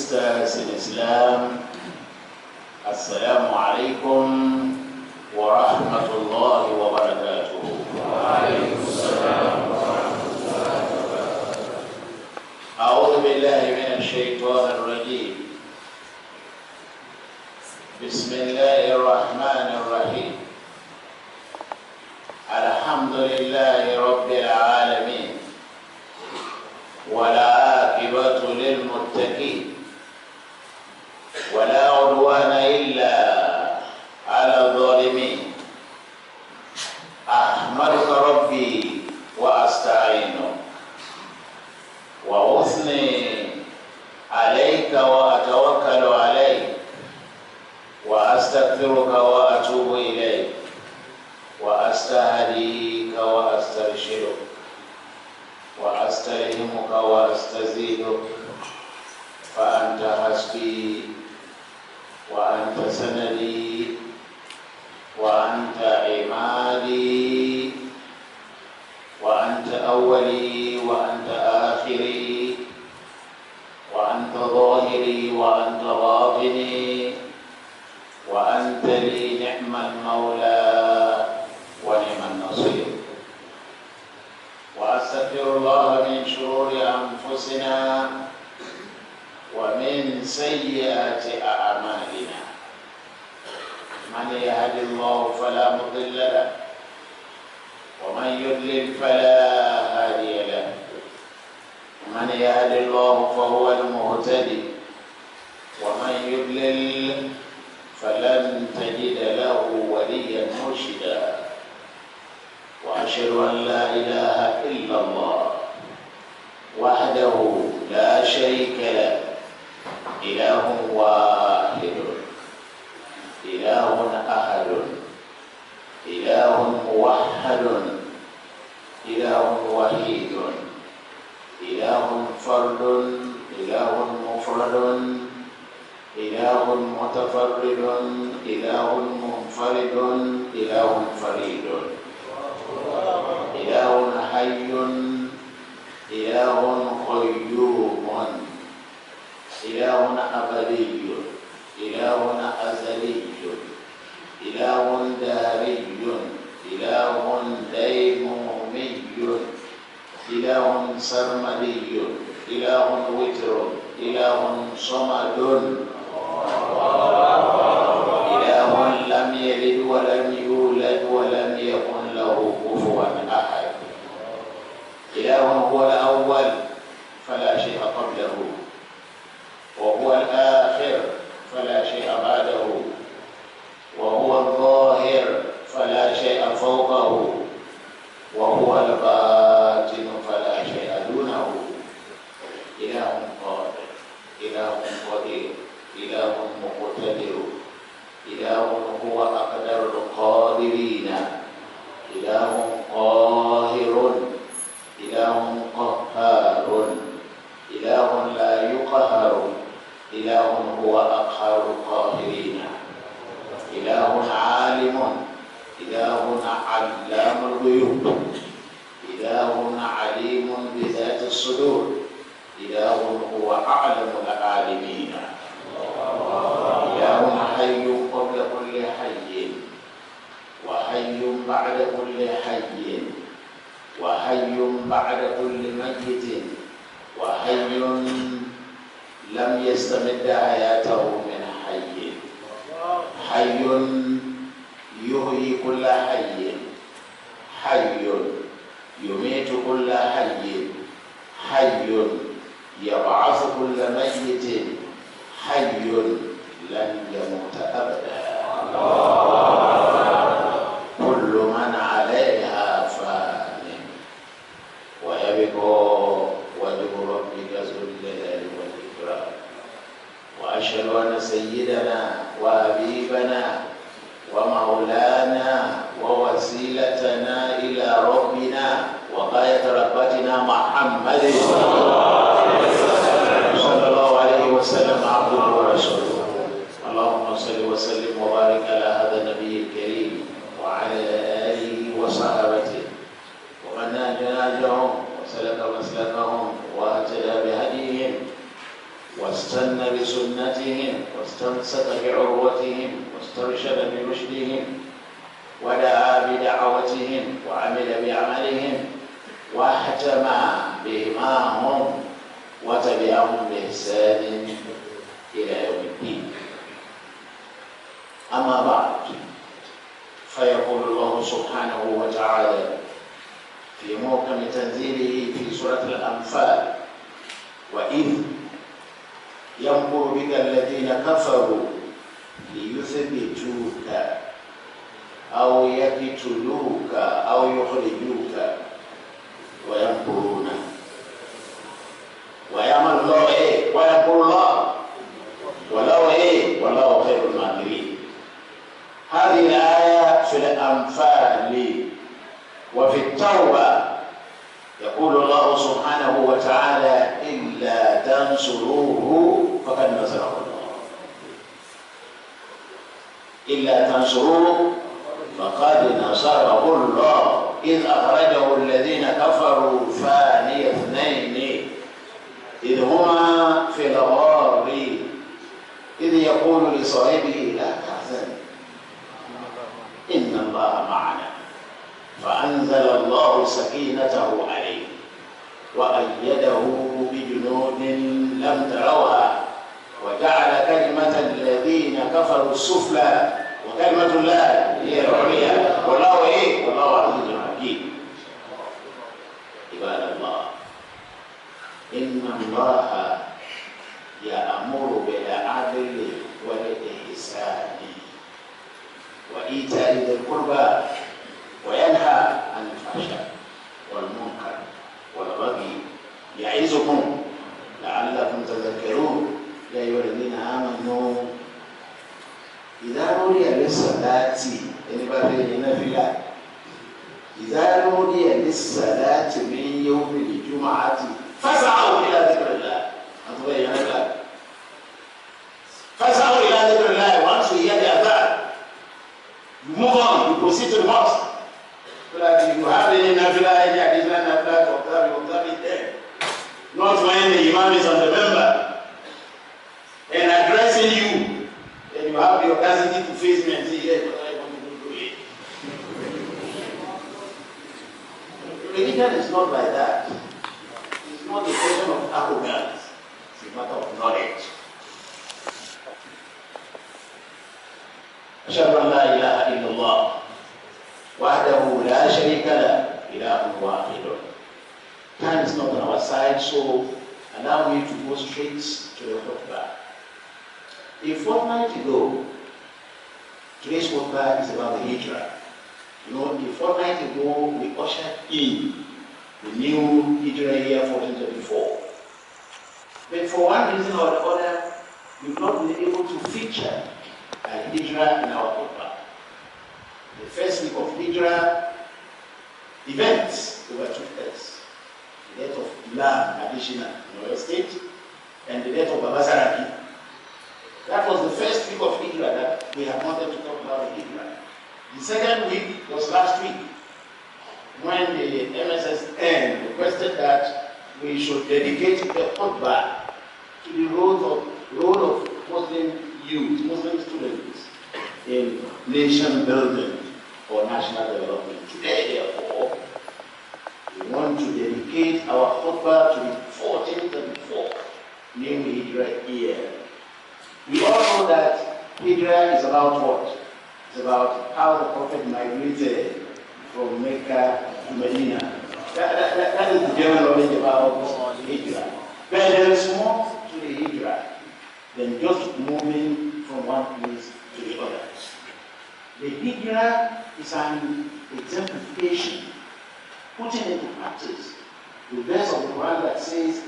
Sisters in Islam, Assalamu alaikum wa rahmatullahi wa barakatuh. Wa alaikum assalam wa rahmatullahi wa barakatuh. A'udhu billahi minash shaitanir rajim. Bismillahir rahmanir rahim. Alhamdulillahi rabbil alamin. ولا عاقبة للمتقين ولا عدوان إلا على الظالمين. أحمدك ربي وأستعينك وأثني عليك وأتوكل عليك وأستغفرك وأتوب إليك وأستهديك وأسترشدك وأستلهمك وأستزيدك فأنت حسبي وأنت سندي وأنت عمادي وأنت أولي وأنت آخري وأنت ظاهري وأنت باطني وأنت لي نعم المولى ونعم النصير. وأستغفر الله من شرور أنفسنا ومن سيئات أعمالنا. من يهد الله فلا مضل له ومن يضلل فلا هادي له. من يهد الله فهو المهتدي ومن يضلل فلن تجد له وليا مرشدا. وأشهد أن لا إله إلا الله وحده لا شريك له إله واحد إله أحد إله موحد إله وحيد إله فرد إله مفرد إله متفرد إله منفرد إله فريد إله حي إله قيوم إله أبدي إله أزلي إله دهري إله ديمومي إله سرمدي إله وتر إله صمد إله لم يلد ولم يولد ولم يكن له كفوا أحد. إله هو الأول فلا شيء قبله وهو الآخر فلا شيء بعده وهو الظاهر فلا شيء فوقه وهو الباطن فلا شيء دونه. إله قادر إله قدير إله مقتدر إله هو أقدر القادرين إله قاهر إله قهار إله لا يقهر إله هو أقهر القاهرين إله عالم إله علام الغيوب إله عليم بذات الصدور إله هو أعلم العالمين إله حي قبل كل حي وحي بعد كل حي وحي بعد كل ميت وحي لم يستمد حياته من حي حي يحيي كل حي حي يميت كل حي حي يبعث كل ميت حي لن يموت أبدا. كل من عليها فان ويبقى وجه ربك ذو الجلال والإكرام. وأشهد أن سيدنا وحبيبنا ومولانا ووسيلتنا إلى ربنا وغاية رغبتنا محمد صلى الله عليه وسلم عبده ورسوله. اللهم صل وسلم وبارك على هذا النبي الكريم وعلى آله وصحبه ومن نهج نهجهم وسلك مسلكهم واهتدى بهديهم واستنى واستمسك بعروتهم واسترشد برشدهم ودعا بدعوتهم وعمل بعملهم واحتمى بهماهم وتبعهم بإحسان إلى يوم الدين. أما بعد، فيقول الله سبحانه وتعالى في محكم تنزيله في سورة الأنفال: وإذ يمكر بك الذين كفروا ليثبتوك أو يقتلوك أو يخرجوك ويمكرون ويعمل الله ويمكر الله والله خير الماكرين. هذه الآية في الأنفال. وفي التوبة يقول الله سبحانه وتعالى: إلا تنصروه فقد نصره الله. إلا تنصروه فقد نصره الله إذ أخرجه الذين كفروا ثاني اثنين إذ هما في الغار إذ يقول لصاحبه لا تحزن إن الله معنا فأنزل الله سكينته عليه وأيده بجنود لم تروها وجعل كلمة الذين كفروا السفلى وكلمة الله هي العليا والله عزيز حكيم. عباد الله، إن الله يأمر بالعدل والإحسان وإيتاء ذي القربى وينهى عن الفحشاء والمنكر والبغي يعظكم لعلكم تذكرون. يا أيها الذين آمنوا إذا نودي للصلاة إذا نودي للصلاة من يوم الجمعة فاسعوا إلى ذكر الله. فاسعوا إلى ذكر الله. Once you hear the adhan, you move on, you proceed to the mosque. So that if you have any nafila, any additional nafila, observe it there. Not when the imam is on the member and addressing you, then you have the audacity to face me and say, yes, what I want to do it. Religion is not like that. It's not a question of arrogance. It's a matter of knowledge. أشهد أن لا إله إلا الله وحده لا شريك له إله واحد. Time is not on our side, so allow me to go straight to the khutbah. A fortnight ago, today's khutbah is about the hijrah. A fortnight ago, we ushered in the new hijrah year 1434. But for one reason or the other, we've not been able to feature Hijrah in our khutbah. The first week of Hijrah events overtook us. The death of Imam Adishina in our state and the death of Baba Saraki. That was the first week of Hijrah that we have wanted to talk about the Hijrah. The second week was last week when the MSSN requested that we should dedicate the khutbah to the role of Muslim youth, Muslim students in nation building or national development. Today, therefore, we want to dedicate our khutbah to the 1434 new Hijrah year. We all know that Hijrah is about what? It's about how the Prophet migrated from Mecca to Medina. That is the general knowledge about Hijrah. But there is more to the Hijrah than just moving from one place to the other. The Hijrah is an exemplification, putting into practice the verse of the Quran that says,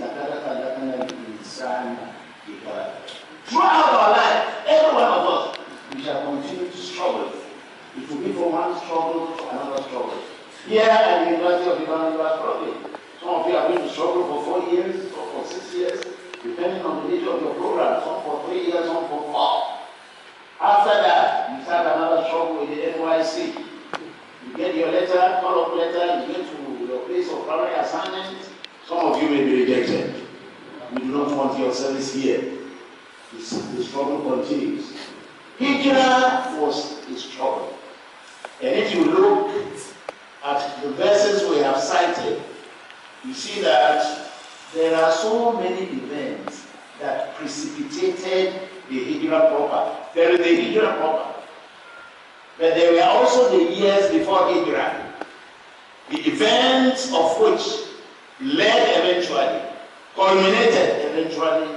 throughout our life, every one of us, we shall continue to struggle. It will be from one struggle to another struggle. Here at the University of Ibadan, you are struggling. Some of you are going to struggle for 4 years or for 6 years, depending on the nature of your program. Some for 3 years, some for 4. After that, you start another struggle with the NYC. You get your letter, follow-up letter, you get to your place of primary assignment. Some of you may be rejected. We do not want your service here. the struggle continues. Hijrah was a struggle. And if you look at the verses we have cited, you see that there are so many events that precipitated the Hijrah proper. There is the Hijrah proper. But there were also the years before Hijrah, the events of which culminated eventually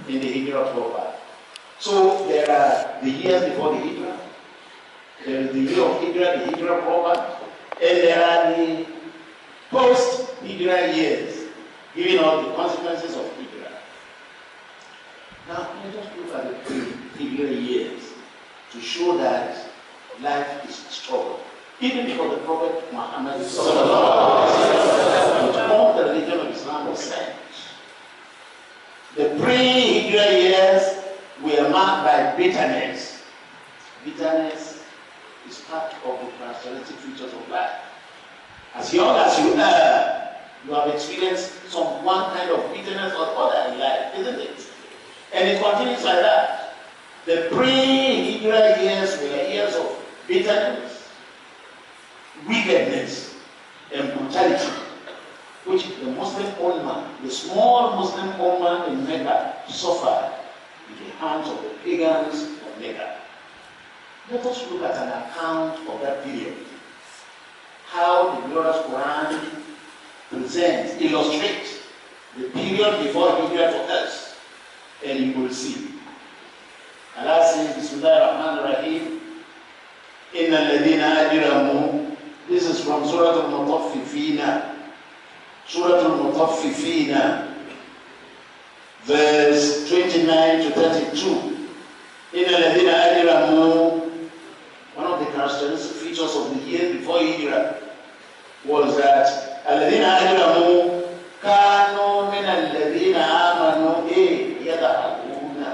in the Hijrah proper. So there are the years before the Hijrah, there is the year of Hijrah, the Hijrah proper, and there are the post-Hijrah years, giving out the consequences of Hijrah. Now, let us look at the pre-Hijrah years to show that life is a struggle. Even because the Prophet Muhammad, with whom the religion of Islam was sent, the pre-Hijrah years were marked by bitterness. Bitterness is part of the characteristic features of life. As young as you are, you have experienced one kind of bitterness or other in life, isn't it? And it continues like that. The pre-Hijrah years were years of bitterness, wickedness, and brutality, which the Muslim Ummah, the small Muslim Ummah in Mecca, suffered in the hands of the pagans of Mecca. Let us look at an account of that period. How the glorious Quran illustrates the period before Hijrah to us, and you will see. Allah says, Bismillah ar-Rahman ar-Rahim, Inna alladhina ajramu. This is from Surah Al-Mutaffifina. Surah Al-Mutaffifina, verse 29 to 32. Inna alladhina ajramu. One of the characteristic features of the year before Hijrah was that alladhina ajramu kanu min alladhina amanu yadahakuna.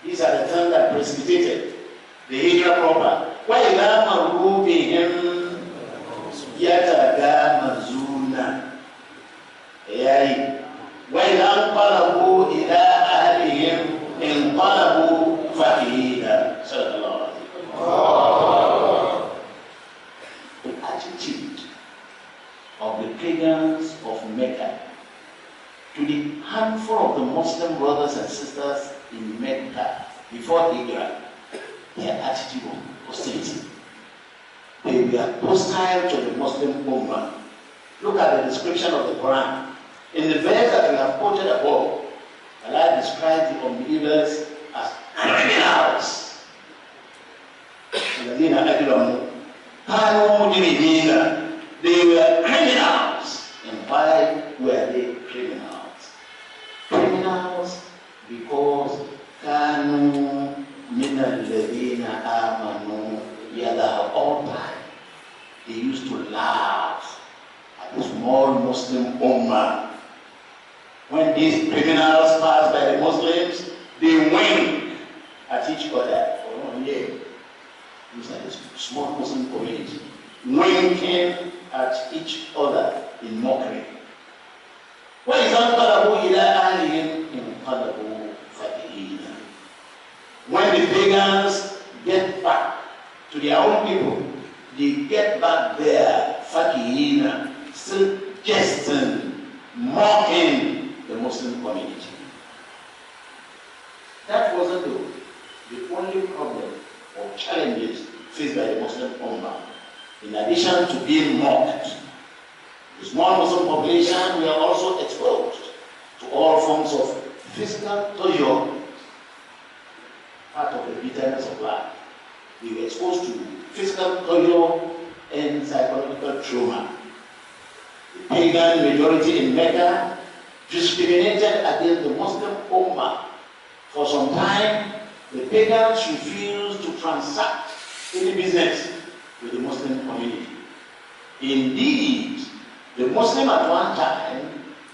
These are the terms that precipitated the Hijrah proper. وَإِذَا مَرُّوا بِهِمْ يَتَغَامَزُونَ وَإِذَا انقَلَبُوا إِلَىٰ أَهْلِهِمْ انقَلَبُوا فَكِهِينَ. The attitude of the pagans of Mecca to the handful of the Muslim brothers and sisters in Mecca before Hijrah, their attitude of hostility. They were hostile to the Muslim Ummah. Look at the description of the Quran. In the verse that we have quoted above, Allah describes the unbelievers as criminals. They were criminals. And why were they criminals? Criminals because كانوا من الذين آمنوا يدعوا. All time they used to laugh at the small Muslim Ummah. When these criminals pass by the Muslims, they wink at each other. These are the small Muslim community winking at each other in mockery. وَإِذَا انقَلَبُوا إِلَىٰ أَهْلِهِمْ انقَلَبُوا فَكِهِينَ. When the pagans get back to their own people, they get back there, fakihina, still jesting, mocking the Muslim community. That wasn't the only problem or challenges faced by the Muslim Ummah. In addition to being mocked, the small Muslim population were also exposed to all forms of physical torture, part of the bitterness of life. They were exposed to physical torture and psychological trauma. The pagan majority in Mecca discriminated against the Muslim Ummah. For some time, the pagans refused to transact any business with the Muslim community. Indeed, the Muslims at one time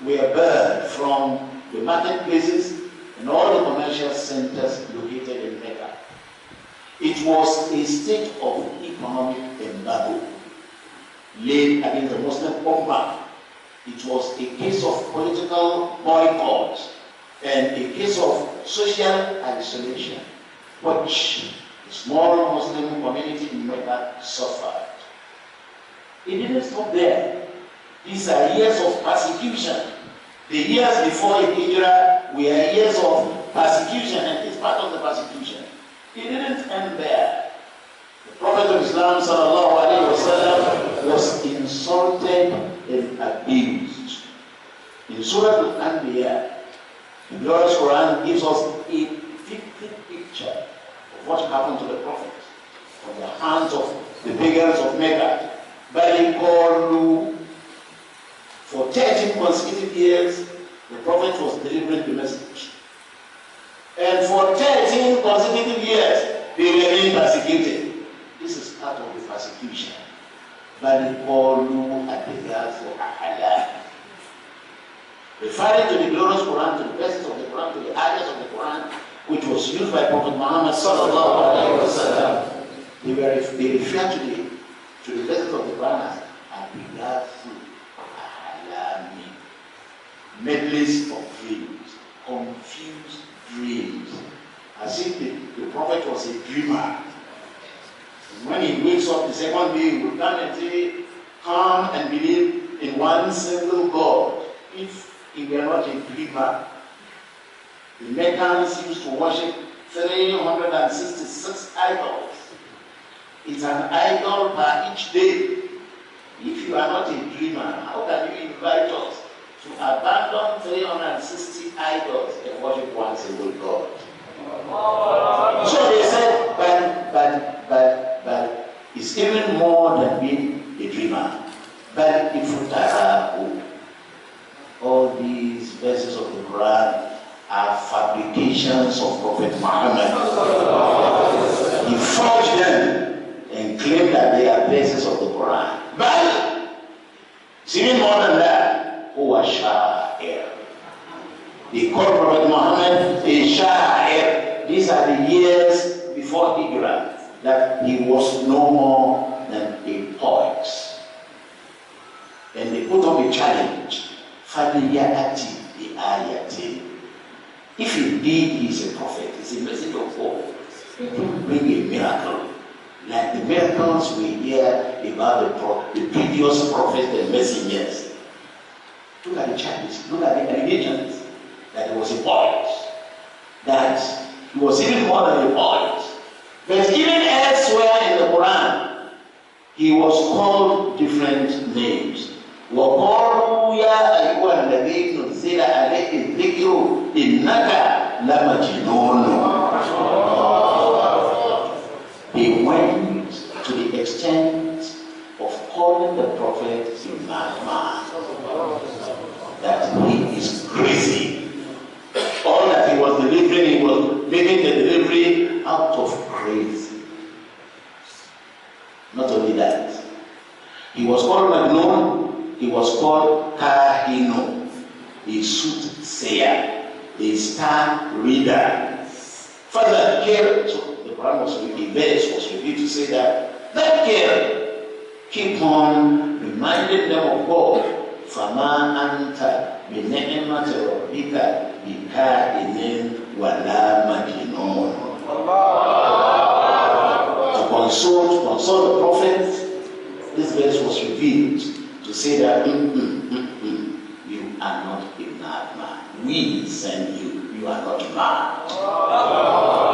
were barred from the marketplaces and all the commercial centers located in Mecca. It was a state of economic embargo laid against the Muslim Ummah. It was a case of political boycott and a case of social isolation, which the small Muslim community in Mecca suffered. It didn't stop there. These are years of persecution. The years before Hijrah were years of persecution, and it's part of the persecution. It didn't end there. The Prophet of Islam sallallahu alaihi wasallam was insulted and abused. In Surah Al-Anbiya, the glorious Quran gives us a vivid picture of what happened to the Prophet from the hands of the pagans of Mecca. For 13 consecutive years, the Prophet was delivering the message. And for 13 consecutive years, they were being persecuted. This is part of the persecution. Referring to the glorious Quran, to the verses of the Quran, to the ayahs of the Quran, which was used by Prophet Muhammad sallallahu alaihi wasallam, they refer to the verses of the Quran as Abigasu Ahalami, medleys of dreams, confused dreams, as if the Prophet was a dreamer. When he wakes up the second day, he will come and say, "Come and believe in one single God." If he were not a dreamer, the Meccans used to worship 366 idols. It's an idol per each day. If you are not a dreamer, how can you invite us to abandon 360 idols and worship one single God? So they said, but it's even more than being a dreamer. But if you all these verses of the Quran are fabrications of Prophet Muhammad. He forged them and claimed that they are verses of the Quran. But it's even more than that. Who was Sha'ir? They called Prophet Muhammad a Sha'ir. These are the years before Hijrah, that he was no more than a poet. And they put up a challenge. If indeed he is a prophet, it's a message of God, he will bring a miracle. Like the miracles we hear about the previous prophets and messengers. Look at the challenge, look at the allegations that he was a poet, that he was even more than a poet. But even elsewhere in the Quran, he was called different names. وقالوا يا أيها الذي نزل عليه الذكر إنك لمجنون. They went to the extent of calling the prophet a madman, that he is crazy. All that he was delivering, he was making the delivery out of crazy. Not only that, he was called Magnon. He was called Kahino, a soothsayer, a star reader. Further care, so the Quran was the verse was revealed to say that care, keep on reminding them of God. Fama anta bine'emati rabbika bika'inin wala majnun. To console the prophet, this verse was revealed to say that you are not a madman. We send you, you are not mad.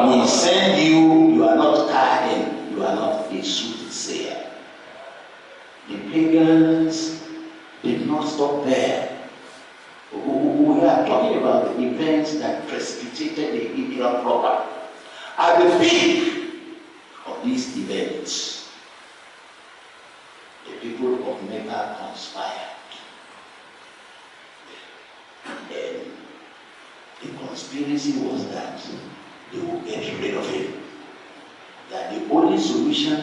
We send you, you are not kahin, you are not a soothsayer. The pagans did not stop there. We are talking about the events that precipitated the Hijrah proper. At the peak of these events, the people of Mecca conspired. And the conspiracy was that they would get rid of him. That the only solution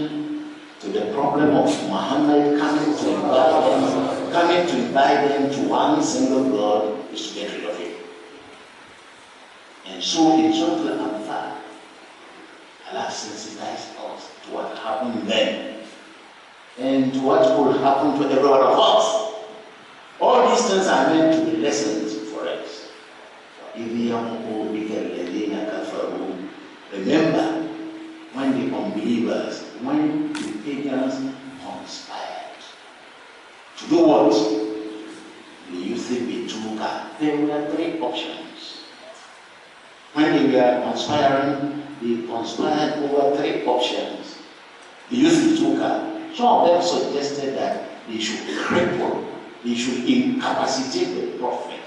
to the problem of Muhammad coming to invite them to one single God is to get rid of him. And so in Surah Al-Anfal, Allah sensitized us to what happened then, and what will happen to every one of us. All these things are meant to be lessons for us. Remember when the unbelievers, when the pagans conspired to do what? The youth Bituka. There were three options. When they were conspiring, they conspired over three options. The youth Bituka. Some of them suggested that they should cripple, they should incapacitate the prophet,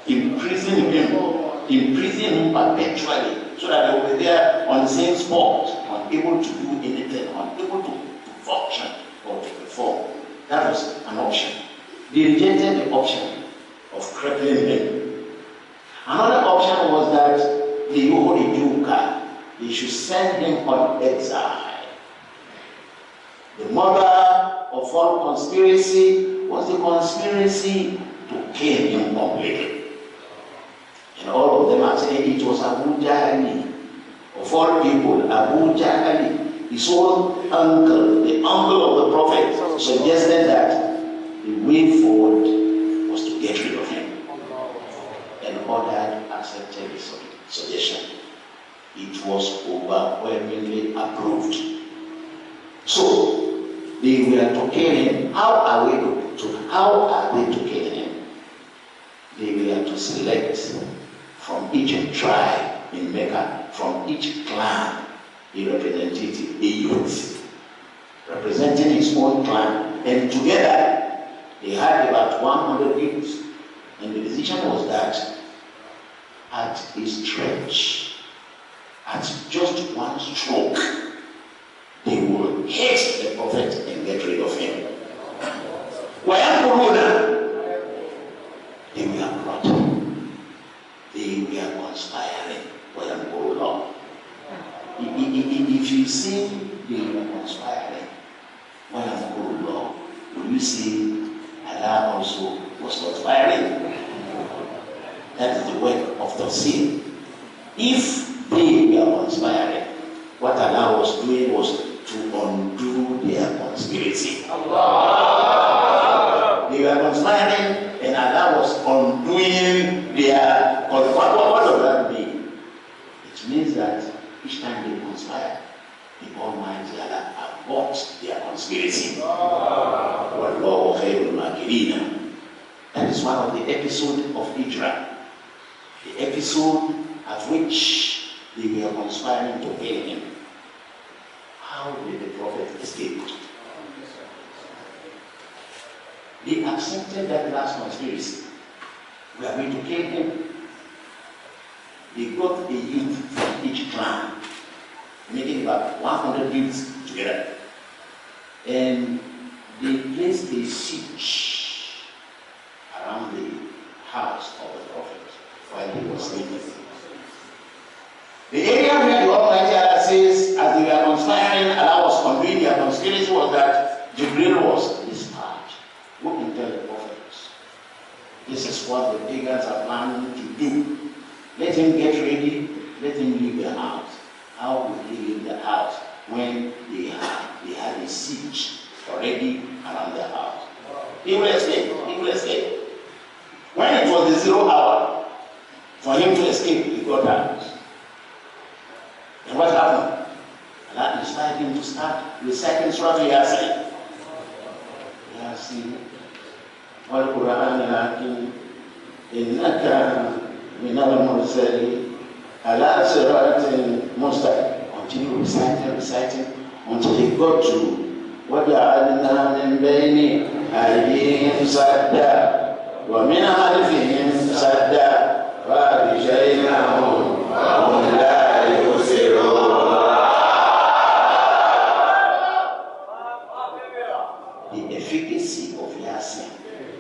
imprison him perpetually, so that they will be there on the same spot, unable to do anything, unable to function or to perform. That was an option. They rejected the option of crippling him. Another option was that the Yuka, they should send him on exile. The mother of all conspiracy was the conspiracy to kill him completely. And all of them are saying it was Abu Jahali. Of all people, Abu Jahali, his own uncle, the uncle of the prophet, suggested that the way forward was to get rid of him. And others accepted his suggestion. It was overwhelmingly approved. So they were to kill him. How are they to kill him? They were to select from each tribe in Mecca, from each clan, a representative, a youth, representing his own clan. And together, they had about 100 youths. And the decision was that at a stretch, at just one stroke, they will hate the prophet and get rid of him. They were plotting. They were conspiring. If you see they were conspiring, will you see Allah also was conspiring? That is the work of the sin. If they were conspiring, what Allah was doing was to undo their conspiracy. Allah. They were conspiring and Allah was undoing their conspiracy. What does that mean? It means that each time they conspire, the Almighty Allah aborts their conspiracy. Wallahu khairul makirina. That is one of the episodes of Hijrah. The episode at which they were conspiring to kill him. How did the prophet escape? They accepted that last conspiracy. We are going to kill him. They got a youth from each clan, making about 100 youths together. And they placed a siege around the house of the prophet while he was sleeping. The area where the Almighty Allah says, as they were conspiring, Allah was conveying their conspiracy, was that Jibril was dispatched. Go and tell the prophets, this is what the pagans are planning to do. Let him get ready, let him leave the house. How would he leave the house when they had a siege already around the house? He will escape, he will escape. When it was the 0 hour for him to escape, he got out. And what happened? Allah inspired him to start reciting Surah Yasin. Yasin. Wal Quran al-Hakim. Innaka minal mursalin. Ala siratin mustaqim. Continue reciting until he got to وَجَعَلْنَا مِنْ بَيْنِ أَيْدِيهِمْ سَدًّا وَمِنْ خَلْفِهِمْ سَدًّا فَأَغْشَيْنَاهُمْ فَهُمْ لَا يُبْصِرُونَ. The efficacy of Yasin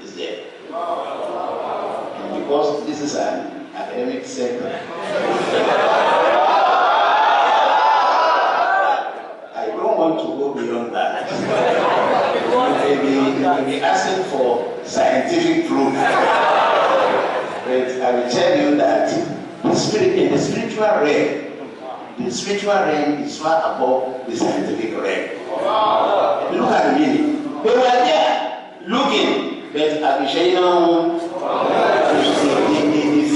is there. And because this is an academic segment, I don't want to go beyond that. You may be asking for scientific proof. But I will tell you that in the spiritual realm is far above the scientific realm. Look at the meaning. They were there looking, but the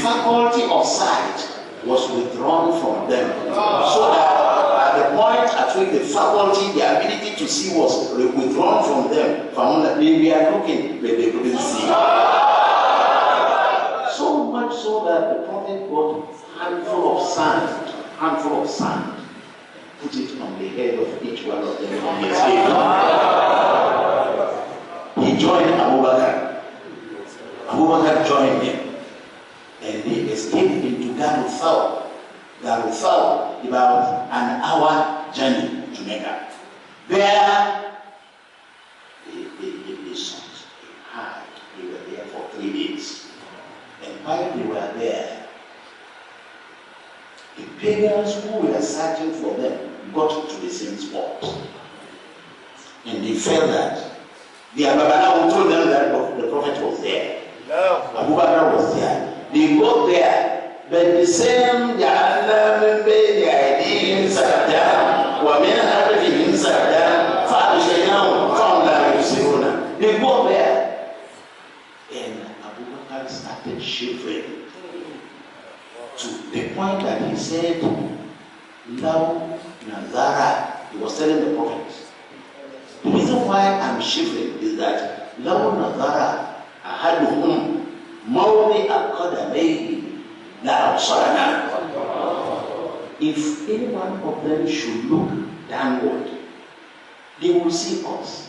faculty of sight was withdrawn from them, so that at the point at which the faculty, the ability to see was withdrawn from them, they were looking, but they couldn't see. So much so that the prophet got handful of sand, put it on the head of each one of them on his head. He joined Abu Bakr. Abu Bakr joined him, and they escaped into Garuthal, about an hour journey to Mecca. There, they sought hard. They were there for 3 days. And while they were there, the pagans who were searching for them got to the same spot. And they felt that the Babalawo told them that the prophet was there. Abu Bakr was there. They got there, but the same they got there, and Abu Bakr started shivering to the point that he said, "Law Nazara." He was telling the prophet, the reason why I'm shivering is that Law Nazara ahaduhum mawdi al-qadamayhi la absarana. If any one of them should look downward, they will see us.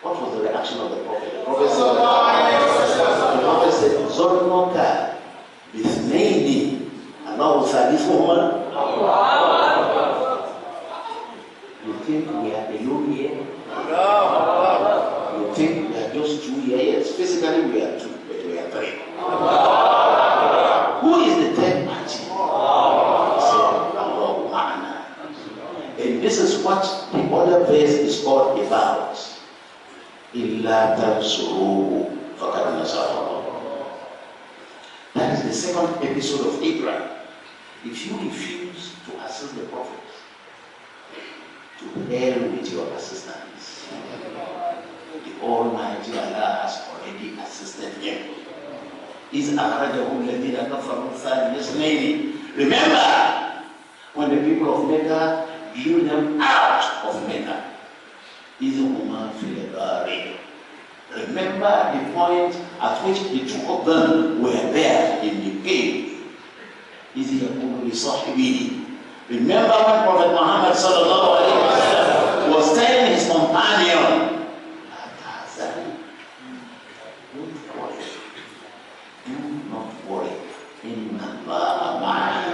What was the reaction of the prophet? The prophet said, "Zornoka bithnaini Allahu thalithuhuma." You think we are alone here? You think we are just 2 here? Yes, physically we are 2, but we are 3. Who is the third party? And this is what the other verse is all about. Illa tansuruhu faqad nasarahu. That is the second episode of Abraham. If you refuse to assist the prophet, to hell with your assistance. The Almighty Allah has already assisted him. Remember when the people of Mecca drew them out of Mecca. Remember the point at which the 2 of them were there in the cave. Remember when Prophet Muhammad was telling his companion, do not worry.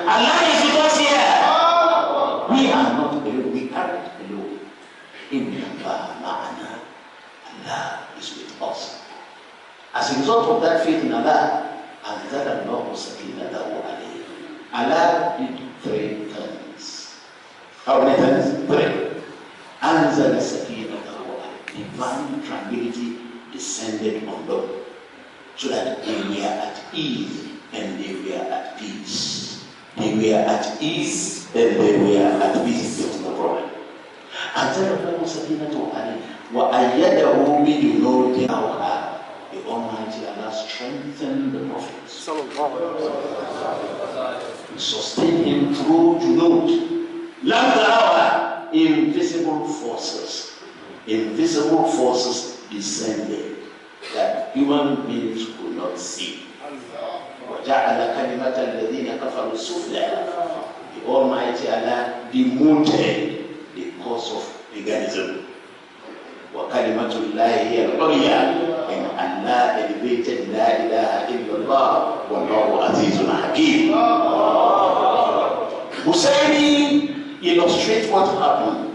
Allah is with us here. We are not alone. We aren't alone. Allah is with us. As a result of that faith in Allah, Allah did 3 things. How many things? 3. Divine tranquility descended on them, so that they were at ease and they were at peace. They were at ease and they were at peace. That's no problem. The Almighty Allah strengthened the Prophet. He sustained him through Juma'at. Invisible forces descended that human beings could not see. The Almighty Allah demoted the cause of paganism. And Allah elevated La ilaha illallah wallahu azizun hakim. Husseini illustrates what happened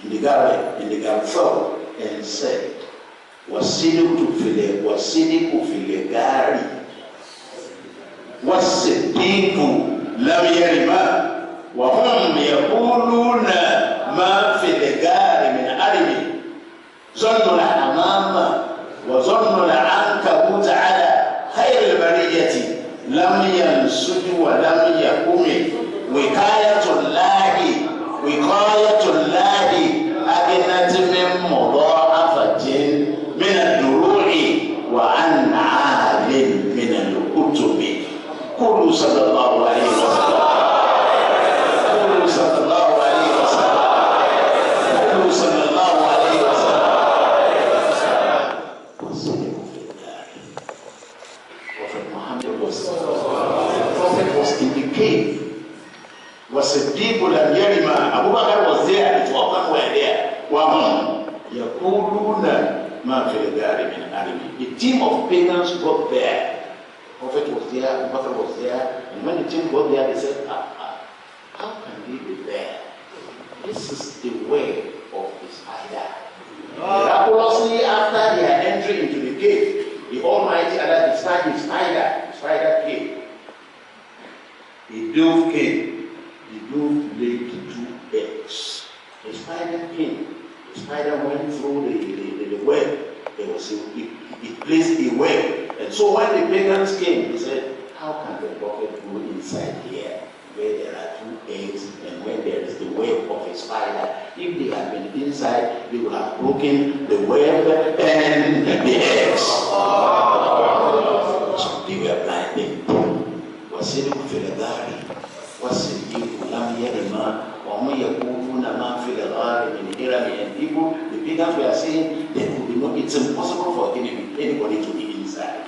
in the garden, and said, "Wasidiku fil gari, wasidiku lam yarima, wa hum yaquluna ma fil gari min arimi, zannu al-amama wa zannu al-ankabut ala khayr al-bariyati, lam yansudu wa lam yakumi, wiqayatullahi أجنت من مضاعفة من الدروع وعن عال من الكتب Yerima, Abu Bakr was there, the 12 of them were there. The team of pagans got there. Prophet was there, Abu Bakr was there, and when the team got there, they said, how can we be there? This is the way of the spider. Miraculously, after their entry into the cave, the Almighty Allah described the spider cave. The dove came. The dove laid 2 eggs. The spider came. The spider went through the web. It placed a web. And so when the pagans came, they said, how can the prophet go inside here where there are 2 eggs and when there is the web of a spider? If they had been inside, they would have broken the web and the eggs. So they were blinded. وَسِلْكُ فِي الْغَارِ وَالصِّدِّيقُ لَمْ يَرِمَا وَمَنْ يَقُولُونَ مَا فِي الْغَارِ مِنْ إِرَمِ. And people, the pagans were saying there could be no, it's impossible for anybody to be inside.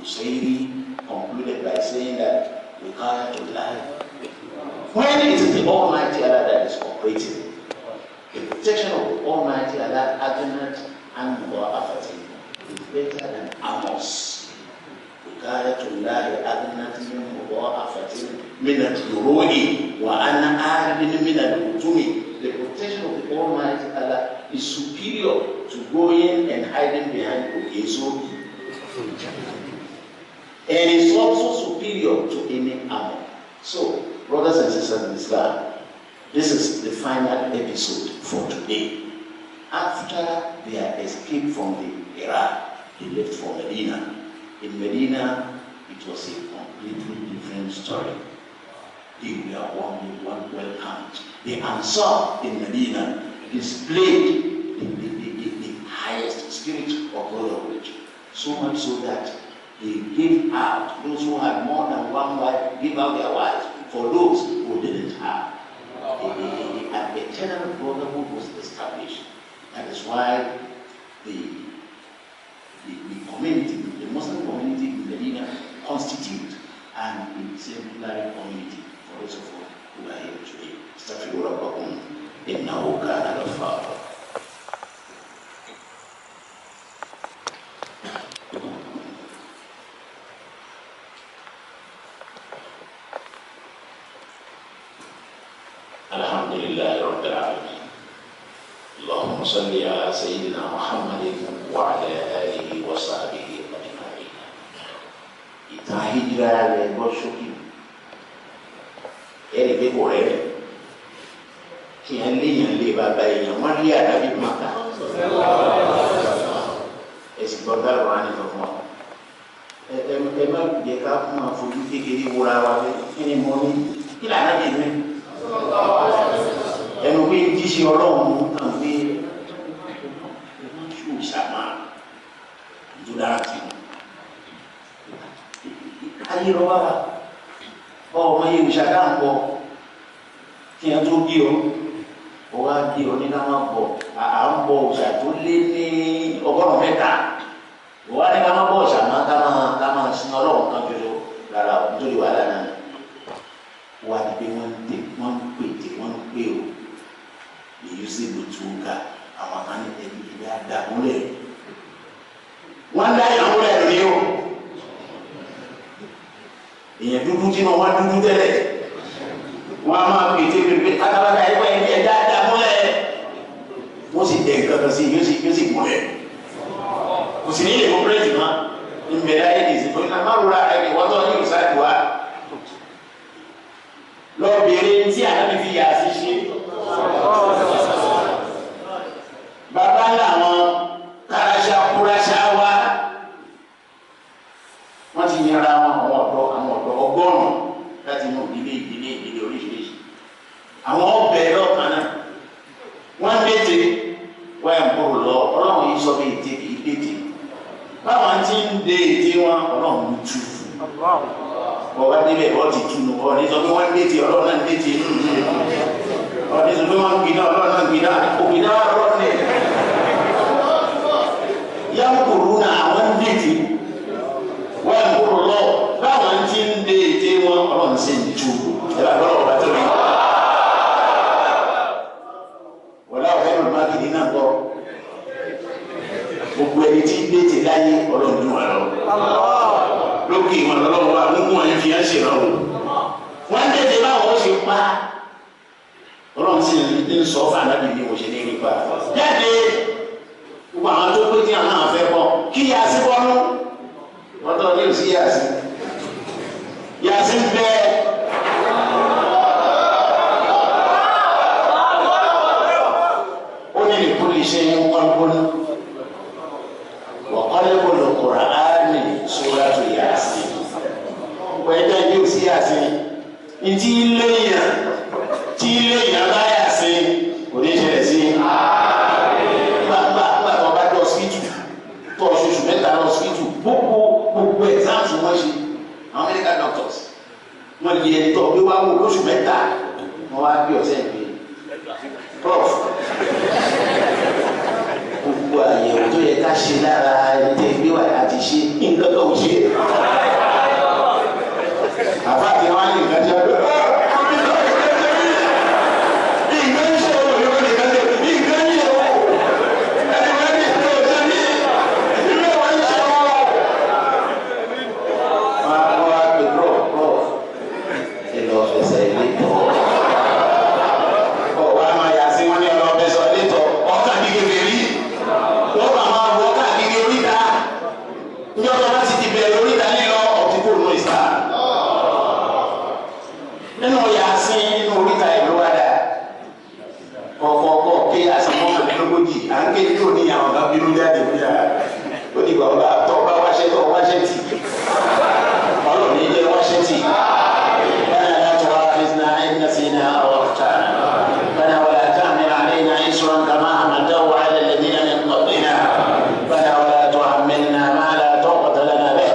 Husayri concluded by saying that we can't lie. When it is the Almighty Allah that is operating, the protection of the Almighty Allah, Adonat and Mu'afati, is better than Amos. Wikayatullahi adnatin mudha'afatin min al-duru'i wa ana a'adin min al-utumi. The protection of the Almighty Allah is superior to going and hiding behind Okeso. And is also superior to any armor. So, brothers and sisters in Islam, this is the final episode for today. After their escape from the Iraq, they left for Medina. In Medina, it was a completely different story. They were welcomed. The Ansar in Medina displayed the highest spirit of brotherhood, so much so that they gave out, those who had more than one wife, gave out their wives for those who didn't have. An eternal brotherhood was established. That is why the community, the Muslim community in Medina, constitute an exemplary community for those of us who are here today. Astaghfiru rabbakum innahu kana ghaffara. Alhamdulillah rabbil alamin. Allahumma salli ala sayyidina Muhammadin wa ala alihi wa sahbihi ajma'in. Ìtàn hijira rẹ̀ gbọ́ ṣókí. Ẹ̀rí pé kò rẹ̀ kí ẹ léèyàn lé bàbá èèyàn wọ́n lé àdábì mọ́ta. Ẹ̀sìn gbọ́dọ̀ àlọ́ ní fún wa. Ẹ má jẹ́ ká fún àfojú kékeré wúra wa pé kí ni mo ní kí lànà bí mi. Ẹnu pé jíṣẹ́ ọlọ́run kàn pé ṣù ṣàmà ìjọba ti ayé lọ bá wa ọmọ yìí ṣàdá ń bọ̀ kí ẹ tó bí ọ wá bí ọ ní ká má bọ̀ à ń bọ̀ òṣà tó lé ní 100 ọ wá ní ká má bọ̀ òṣà má ká má sin ọlọ́run kan jòjò rárá o nítorí wàhálà náà wà ní pé wọ́n ń pè o èyí sì ló tún ká àwọn kan ní ẹbí ìdí àdàmúlẹ̀ wọ́n dá ìyàwó rẹ̀ lórí o èèyàn dúdú tí wọ́n wá dúdú tẹ́lẹ̀ wọ́n á máa pète pèpè akábàkà ẹgbẹ́ ẹbí ẹ̀dá àdàmúlẹ̀ wọ́n sì dẹ̀ nǹkan kan sí yóò sì múlẹ̀ kò sì ní ilé kọ́pẹ́rẹ́tì náà ń bẹ̀rẹ̀ ayé nìyí tó ní amáwòrán ẹ̀mí wọ́n tọ́ ní ìsáàdì wa lọ bèrè tí ànábì fi yà sí ṣe. Bàbá ńlá àwọn káràṣà kúràṣà wá wọ́n ti yẹra àwọn ọ̀dọ́ 100 láti mú ìdílé oríṣiríṣi. Àwọn ọbẹ̀ lọ́kàn náà wọ́n dètè wọ́n ń kúrò lọ ọlọ́run yìí sọ pé ètè kìí dètè. Báwọn ti ń dé ètè wọn ọlọ́run ń tú. Bọ̀wá débẹ̀ bọ́ ti túnú ọ̀ ní sọ pé wọ́n ń dètè ọlọ́run náà ń dètè ọ̀ ní sọ pé wọ́n ń gbiná ọlọ́run náà ń gbiná ògbiná ọlọ́run ní. Yàgòrò náà àwọn ń dètè wọ́n ń kúrò lọ báwọn ti ń dé ètè wọn ọlọ́run sì ń tú. Ẹ bá gbọ́dọ̀ bá tó lọ. láyé ọlọ́run wà lọ. lókè wọn lọ́wọ́ wa nínú ẹ̀ fi ẹ̀ ṣe lọ́wọ́. wọ́n tètè báwọn ó ṣe pa ọlọ́run sì ń sọ fún ànábì bí mo ṣe ní nípa. jáde gbogbo àwọn tó pé tí àwọn náà fẹ́ bọ́ kí yàtí bọ́nú wọ́n tọ́ ní òsì yàtí. yàtí bẹ́ẹ̀. لكل شيء قلب وقلب القرآن سورة ياسين وإذا جوز ياسين إنتي ليا با ياسين وليش ياسين bá dọ̀ síìtù tó oṣooṣù mẹ́ta lọ síìtù gbogbo exams wọ́n ṣe àwọn medical doctors wọ́n lè ẹni tó bí wọ́n wò lóṣù mẹ́ta wọ́n wá bí ọ̀sẹ̀ ìgbé prof gbogbo àyẹ̀wò tó yẹ ká ṣe lára ẹni tẹ́ gbé wà láti ṣe nǹkan tó ń ṣe. àfáàkì wọn ní nǹkan jẹ́ ọdún. nǹkan ń ṣe owó ìwé nìkan tẹ̀ nǹkan ń ṣe owó. ẹni wọ́n ní ìṣe òṣè ní ìlú wọn ń ṣe owó. wọ́n á pè prof ẹ lọ fẹsẹ̀ ilé tọ̀. ọ̀wá máa yà sí wọn ní ọlọ́fẹsọ̀ ilé tọ̀ ọkàn ní kékeré. wọ́n bá máa wọ káàkiri oríta ní ọjọ́ bá ti bẹ̀rẹ̀ oríta nílọ ọtí kò nù ìsà nínú yàásín nínú oríta ìlú wádà kọ̀ọ̀kọ̀ọ̀kọ̀ kí yàásín mọ́kànlélógójì à ń ké tó ní àwọn ọ̀gá bínú jáde níyà ó ní ìgbà ọba tó bá wáṣẹ́ tó wáṣẹ́ tì ọlọ́ọ̀ni ilé wáṣẹ́ tì bẹ́ẹ̀ láti wá àdìsínà ẹ̀dínà sí iná àwọn ọ̀tá bẹ́ẹ̀ wọlé àtàmì àlẹ́yìn ìṣúra kàmá àmàdáwọ̀ àlẹ́ lẹ́dínà ní قبلنا ربنا ولا تحملنا ما لا طاقة لنا به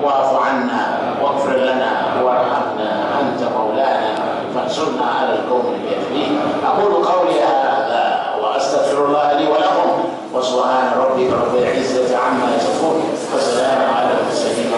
واعف عنا واغفر لنا وارحمنا أنت مولانا فانصرنا على القوم الكافرين أقول قولي هذا وأستغفر الله لي ولكم وسبحان ربك رب العزة عما يصفون وسلام على المرسلين